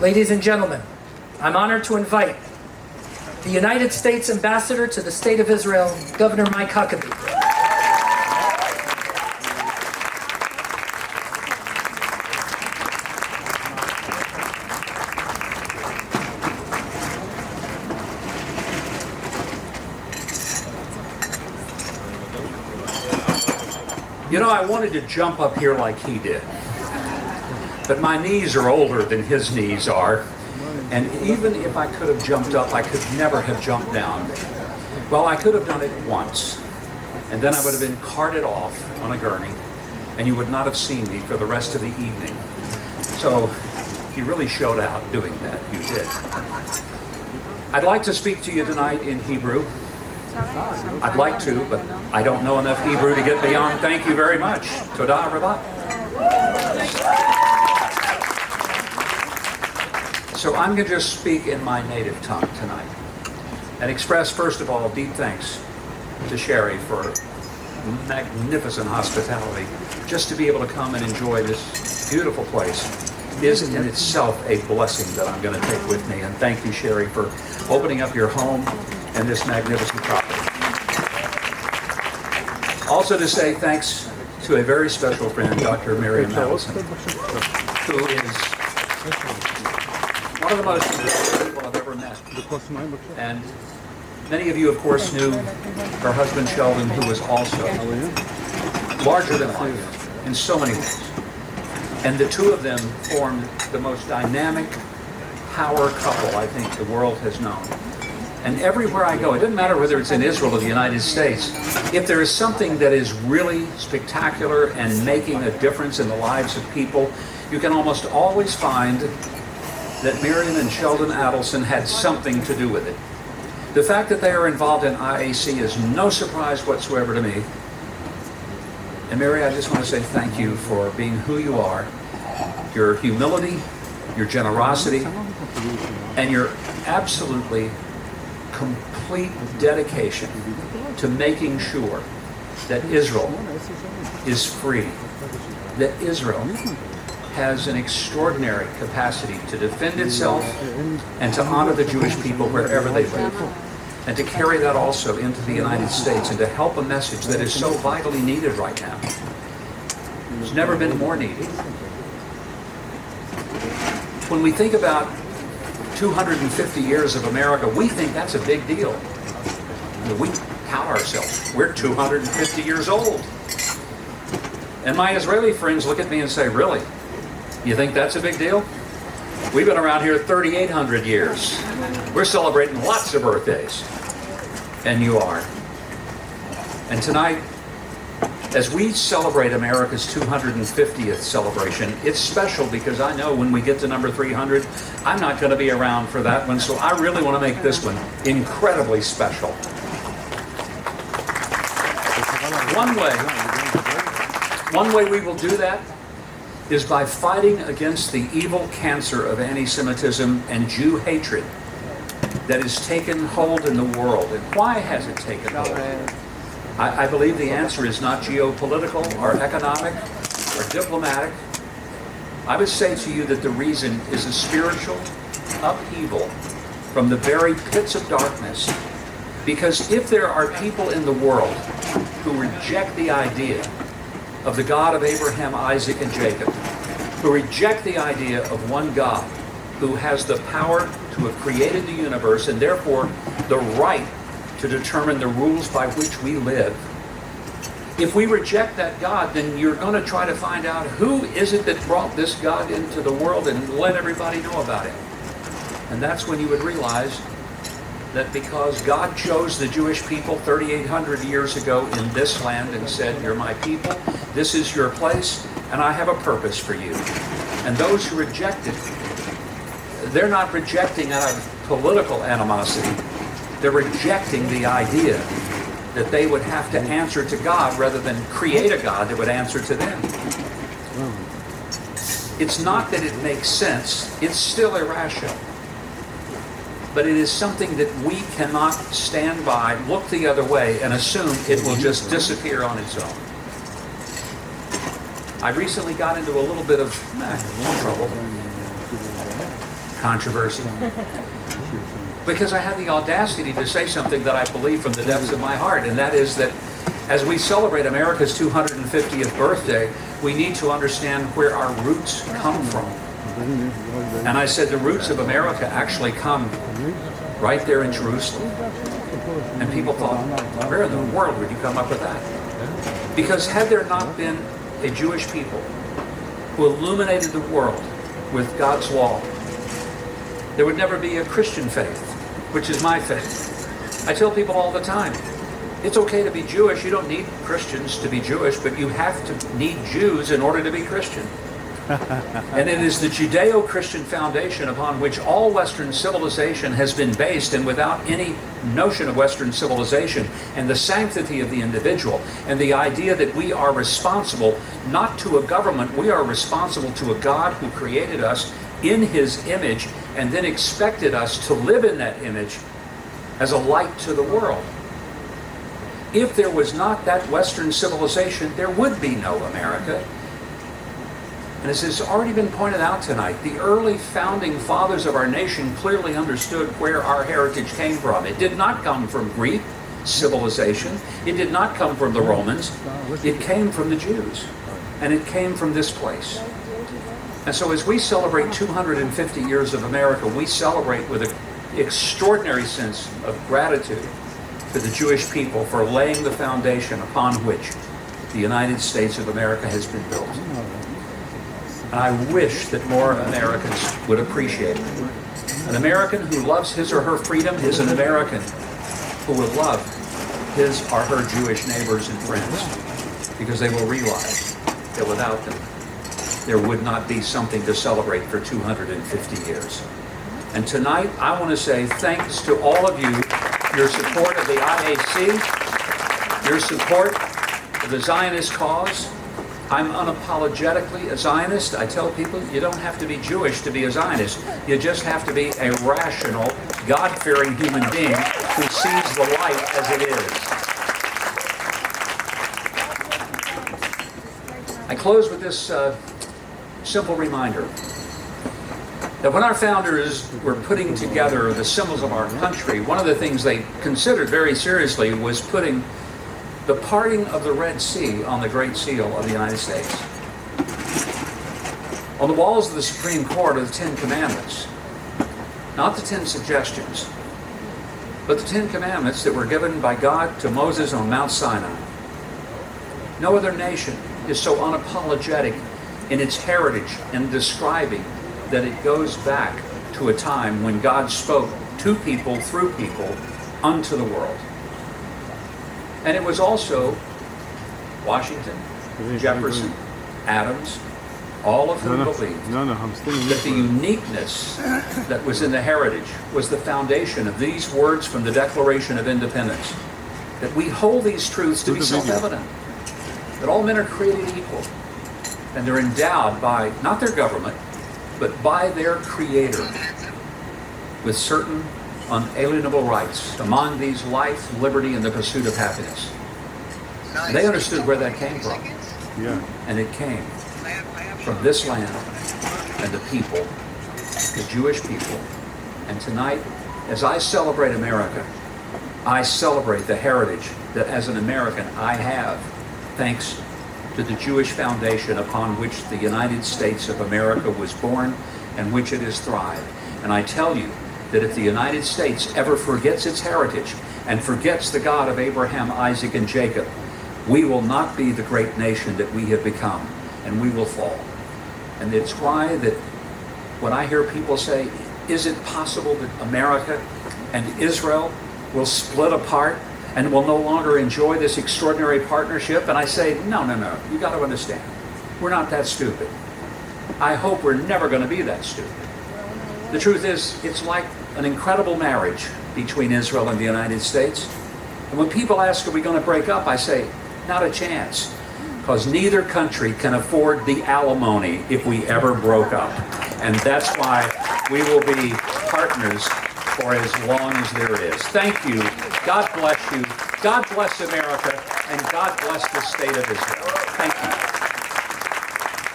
Ladies and gentlemen, I'm honored to invite the United States Ambassador to the State of Israel, Governor Mike Huckabee. You know, I wanted to jump up here like he did, but my knees are older than his knees are, and even if I could have jumped up, I could never have jumped down. Well, I could have done it once, and then I would have been carted off on a gurney, and you would not have seen me for the rest of the evening. So, you really showed out doing that. You did. I'd like to speak to you tonight in Hebrew. I'd like to, but I don't know enough Hebrew to get beyond thank you very much. Todah Rabah. So I'm going to just speak in my native tongue tonight and express, first of all, deep thanks to Shari for magnificent hospitality. Just to be able to come and enjoy this beautiful place is in itself a blessing that I'm going to take with me. And thank you, Shari, for opening up your home and this magnificent property. Also to say thanks to a very special friend, Dr. Miriam Adelson, who is one of the most important people I've ever met. And many of you, of course, knew her husband, Sheldon, who was also larger than life in so many ways. And the two of them formed the most dynamic power couple I think the world has known. And everywhere I go, it doesn't matter whether it's in Israel or the United States, if there is something that is really spectacular and making a difference in the lives of people, you can almost always find that Miriam and Sheldon Adelson had something to do with it. The fact that they are involved in IAC is no surprise whatsoever to me. And Mary, I just want to say thank you for being who you are, your humility, your generosity, and your absolutely complete dedication to making sure that Israel is free, that Israel has an extraordinary capacity to defend itself and to honor the Jewish people wherever they live, and to carry that also into the United States and to help a message that is so vitally needed right now. It's never been more needed. When we think about 250 years of America, we think that's a big deal. We count ourselves. We're 250 years old. And my Israeli friends look at me and say, really? You think that's a big deal? We've been around here 3,800 years. We're celebrating lots of birthdays. And you are. And tonight, as we celebrate America's 250th celebration, it's special because I know when we get to number 300, I'm not going to be around for that one, so I really want to make this one incredibly special. One way we will do that is by fighting against the evil cancer of anti-Semitism and Jew hatred that has taken hold in the world. And why has it taken hold? I believe the answer is not geopolitical or economic or diplomatic. I would say to you that the reason is a spiritual upheaval from the very pits of darkness. Because if there are people in the world who reject the idea of the God of Abraham, Isaac, and Jacob, who reject the idea of one God who has the power to have created the universe and therefore the right to determine the rules by which we live. If we reject that God, then you're going to try to find out who is it that brought this God into the world and let everybody know about it. And that's when you would realize that because God chose the Jewish people 3,800 years ago in this land and said, you're my people, this is your place, and I have a purpose for you. And those who reject it, they're not rejecting out of political animosity. They're rejecting the idea that they would have to answer to God rather than create a God that would answer to them. It's not that it makes sense. It's still irrational. But it is something that we cannot stand by, look the other way, and assume it will just disappear on its own. I recently got into a little bit of trouble controversy. Because I had the audacity to say something that I believe from the depths of my heart, and that is that as we celebrate America's 250th birthday, we need to understand where our roots come from. And I said the roots of America actually come right there in Jerusalem. And people thought, where in the world would you come up with that? Because had there not been a Jewish people who illuminated the world with God's law, there would never be a Christian faith, which is my faith. I tell people all the time, it's okay to be Jewish. You don't need Christians to be Jewish, but you have to need Jews in order to be Christian. And it is the Judeo-Christian foundation upon which all Western civilization has been based, and without any notion of Western civilization and the sanctity of the individual and the idea that we are responsible not to a government, we are responsible to a God who created us in his image and then expected us to live in that image as a light to the world. If there was not that Western civilization, there would be no America. And as has already been pointed out tonight, the early founding fathers of our nation clearly understood where our heritage came from. It did not come from Greek civilization. It did not come from the Romans. It came from the Jews. And it came from this place. And so as we celebrate 250 years of America, we celebrate with an extraordinary sense of gratitude to the Jewish people for laying the foundation upon which the United States of America has been built. And I wish that more Americans would appreciate it. An American who loves his or her freedom is an American who will love his or her Jewish neighbors and friends, because they will realize that without them, there would not be something to celebrate for 250 years. And tonight, I want to say thanks to all of you, your support of the IAC, your support of the Zionist cause. I'm unapologetically a Zionist. I tell people you don't have to be Jewish to be a Zionist. You just have to be a rational, God-fearing human being who sees the light as it is. I close with this simple reminder that when our founders were putting together the symbols of our country, one of the things they considered very seriously was putting the parting of the Red Sea on the Great Seal of the United States. On the walls of the Supreme Court are the 10 Commandments. Not the 10 suggestions, but the 10 Commandments that were given by God to Moses on Mount Sinai. No other nation is so unapologetic in its heritage and describing that it goes back to a time when God spoke to people, through people, unto the world. And it was also Washington, Jefferson, Adams, all of whom believed that the uniqueness that was in the heritage was the foundation of these words from the Declaration of Independence, that we hold these truths to be self-evident, that all men are created equal, and they're endowed by, not their government, but by their Creator with certain unalienable rights, among these life, liberty, and the pursuit of happiness. They understood where that came from. Yeah. And it came from this land and the people, the Jewish people. And tonight, as I celebrate America, I celebrate the heritage that as an American I have, thanks to the Jewish foundation upon which the United States of America was born and which it has thrived. And I tell you that if the United States ever forgets its heritage and forgets the God of Abraham, Isaac, and Jacob, we will not be the great nation that we have become, and we will fall. And it's why that when I hear people say, is it possible that America and Israel will split apart and will no longer enjoy this extraordinary partnership? And I say, no, you got to understand, we're not that stupid. I hope we're never going to be that stupid. The truth is, it's like an incredible marriage between Israel and the United States. And when people ask, are we going to break up? I say, not a chance. Because neither country can afford the alimony if we ever broke up. And that's why we will be partners for as long as there is. Thank you. God bless you. God bless America. And God bless the state of Israel.